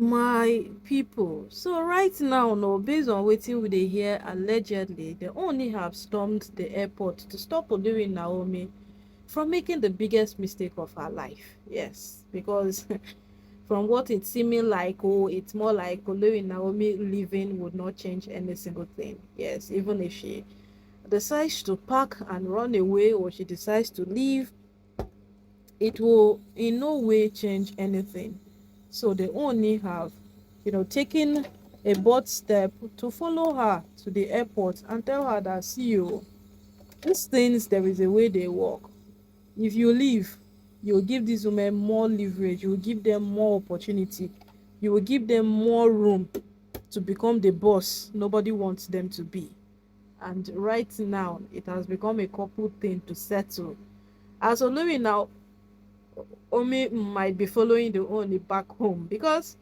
My people, so right now, no, based on wetin we dey hear, allegedly they only have stormed the airport to stop olori Naomi from making the biggest mistake of her life. Yes, because from what it's seeming like, oh, it's more like olori Naomi leaving would not change any single thing. Yes, even if she decides to pack and run away, or she decides to leave, it will in no way change anything. So they only have, taken a bold step to follow her to the airport and tell her that, see you, these things, there is a way they work. If you leave, you will give these women more leverage, you will give them more opportunity, you will give them more room to become the boss nobody wants them to be. And right now, it has become a couple thing to settle. As Olori now, Omi might be following the Oni back home, because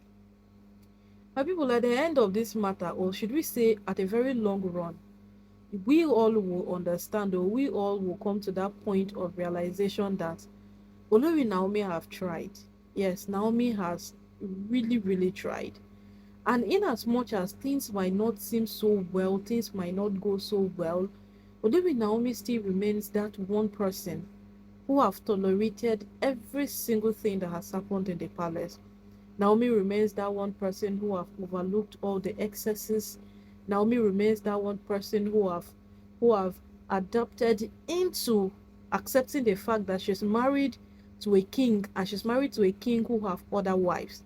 my people, at the end of this matter, or should we say at a very long run, we all will understand, or we all will come to that point of realization that Olori Naomi have tried. Yes, Naomi has really, really tried. And in as much as things might not seem so well, things might not go so well, Olori Naomi still remains that one person who have tolerated every single thing that has happened in the palace. Naomi remains that one person who have overlooked all the excesses. Naomi remains that one person who have adapted into accepting the fact that she's married to a king, and she's married to a king who have other wives.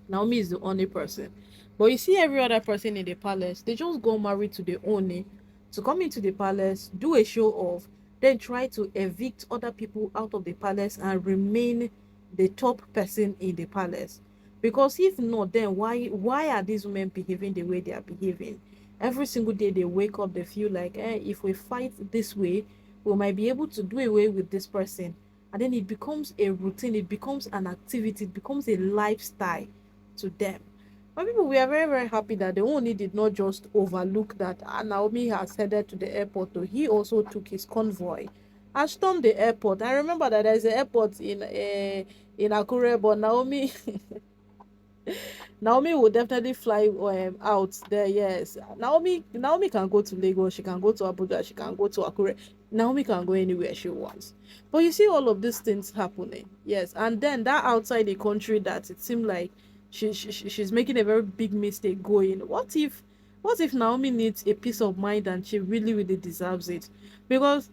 Naomi is the only person. But you see every other person in the palace, they just go married to the Oni to come into the palace, do a show off, then try to evict other people out of the palace and remain the top person in the palace. Because if not, then why are these women behaving the way they are behaving? Every single day they wake up, they feel like, if we fight this way, we might be able to do away with this person. And then it becomes a routine, it becomes an activity, it becomes a lifestyle to them. My people, we are very, very happy that the Oni did not just overlook that Naomi has headed to the airport, though he also took his convoy and stormed the airport. I remember that there's an airport in Akure, but Naomi will definitely fly out there. Yes, Naomi can go to Lagos, she can go to Abuja, she can go to Akure. Naomi can go anywhere she wants. But you see all of these things happening. Yes, and then that outside the country, that it seemed like she's making a very big mistake going. What if Naomi needs a peace of mind and she really, really deserves it? Because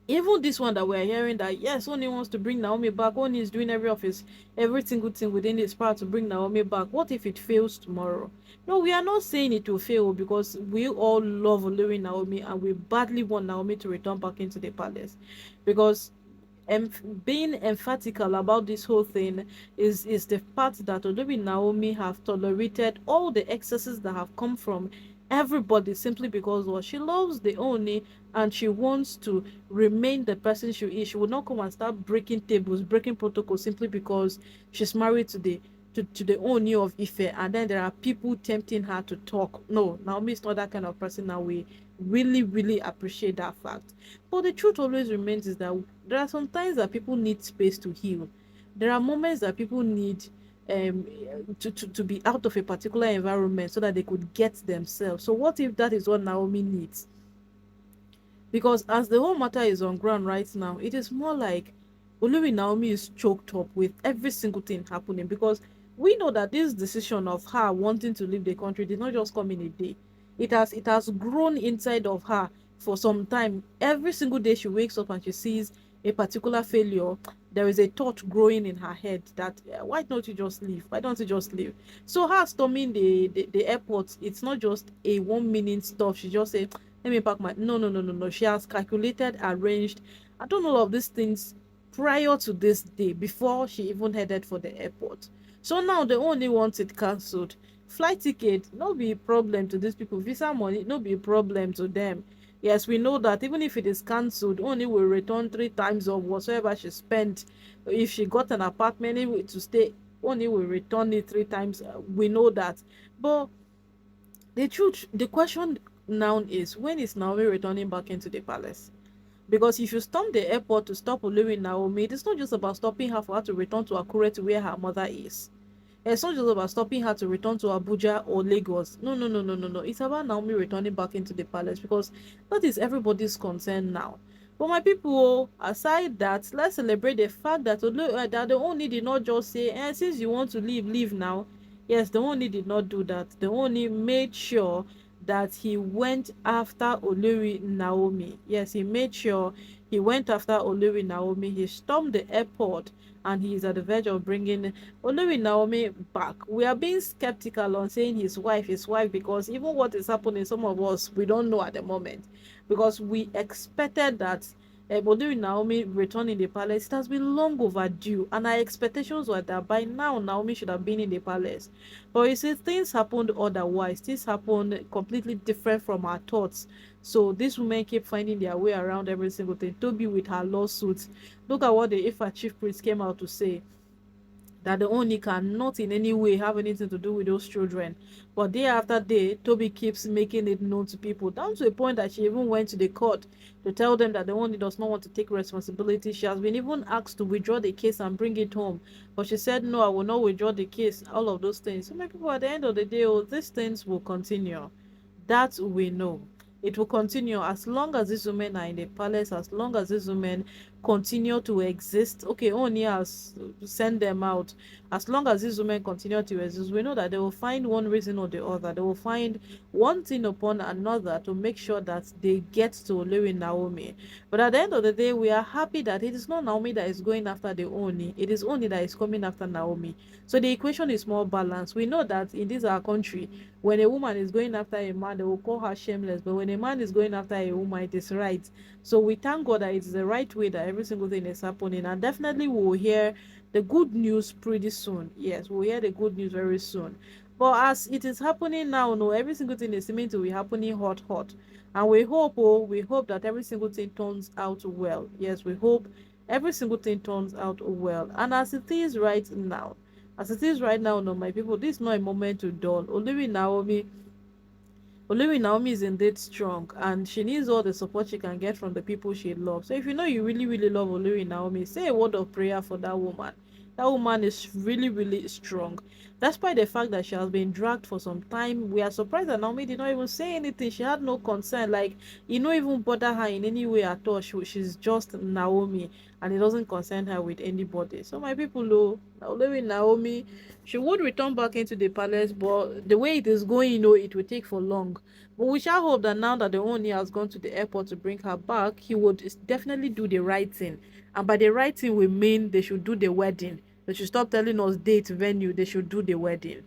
even this one that we're hearing, that yes, Oni wants to bring Naomi back, Oni is doing every single thing within his power to bring Naomi back. What if it fails tomorrow? No, we are not saying it will fail, because we all love Olori Naomi and we badly want Naomi to return back into the palace. Because being emphatical about this whole thing is the fact that although Naomi have tolerated all the excesses that have come from everybody, simply because, well, she loves the Oni and she wants to remain the person she is. She will not come and start breaking tables, breaking protocols, simply because she's married to the Oni of Ife, and then there are people tempting her to talk. No, Naomi is not that kind of person, and we really, really appreciate that fact. But the truth always remains is that there are some times that people need space to heal. There are moments that people need um to be out of a particular environment so that they could get themselves. So what if that is what Naomi needs? Because as the whole matter is on ground right now, it is more like Olori Naomi is choked up with every single thing happening, because we know that this decision of her wanting to leave the country did not just come in a day. It has grown inside of her for some time. Every single day she wakes up and she sees a particular failure, there is a thought growing in her head that, why don't you just leave? Why don't you just leave? So her storming the airport, it's not just a 1 minute stuff. She just said, let me pack my, no, no, no, no, no. She has calculated, arranged, and done all of these things prior to this day, before she even headed for the airport. So now they only want it cancelled. Flight ticket no be a problem to these people, visa money no be a problem to them. Yes, we know that even if it is cancelled, only will return 3 times of whatsoever she spent. If she got an apartment to stay, only will return it 3 times. We know that. But the question now is, when is Naomi returning back into the palace? Because if you storm the airport to stop Olori Naomi, it's not just about stopping her for her to return to Akure, to where her mother is. It's not just about stopping her to return to Abuja or Lagos. No, no, no, no, no, no. It's about Naomi returning back into the palace, because that is everybody's concern now. But my people, aside that, let's celebrate the fact that that the Oni did not just say, since you want to leave, leave now. Yes, the Oni did not do that. The Oni made sure that he went after Olori Naomi. Yes, he made sure he went after Olori Naomi. He stormed the airport, and he is at the verge of bringing Olori Naomi back. We are being skeptical on saying his wife, because even what is happening, some of us, we don't know at the moment. Because we expected that Olori Naomi return in the palace. It has been long overdue, and our expectations were that by now Naomi should have been in the palace. But you see, things happened otherwise. Things happened completely different from our thoughts. So these women keep finding their way around every single thing. Toby with her lawsuits. Look at what the Ifa chief priest came out to say, that the Oni cannot in any way have anything to do with those children. But day after day, Toby keeps making it known to people, down to a point that she even went to the court to tell them that the Oni does not want to take responsibility. She has been even asked to withdraw the case and bring it home. But she said, no, I will not withdraw the case, all of those things. So my people, at the end of the day, these things will continue. That we know. It will continue as long as these women are in the palace, as long as these women continue to exist. Okay, Oni has sent them out. As long as these women continue to exist, we know that they will find one reason or the other. They will find one thing upon another to make sure that they get to Olori Naomi. But at the end of the day, we are happy that it is not Naomi that is going after the Oni. It is Oni that is coming after Naomi. So the equation is more balanced. We know that in this our country, when a woman is going after a man, they will call her shameless. But when a man is going after a woman, it is right. So we thank God that it's the right way that every single thing is happening. And definitely we will hear the good news pretty soon. Yes, we'll hear the good news very soon. But as it is happening now, no, every single thing is seeming to be happening hot, hot. And we hope that every single thing turns out well. Yes, we hope every single thing turns out well. And as it is right now, no, my people, this is not a moment to dull. Olori Naomi is indeed strong, and she needs all the support she can get from the people she loves. So if you know you really, really love Olori Naomi, say a word of prayer for that woman. That woman is really, really strong. Despite the fact that she has been dragged for some time, we are surprised that Naomi did not even say anything. She had no concern. Like, it not even bother her in any way at all. She's just Naomi, and it doesn't concern her with anybody. So my people, know Olori Naomi, she would return back into the palace, but the way it is going, it will take for long. But we shall hope that now that the Oni has gone to the airport to bring her back, he would definitely do the right thing. And by the right thing, we mean they should do the wedding. They should stop telling us date, venue. They should do the wedding.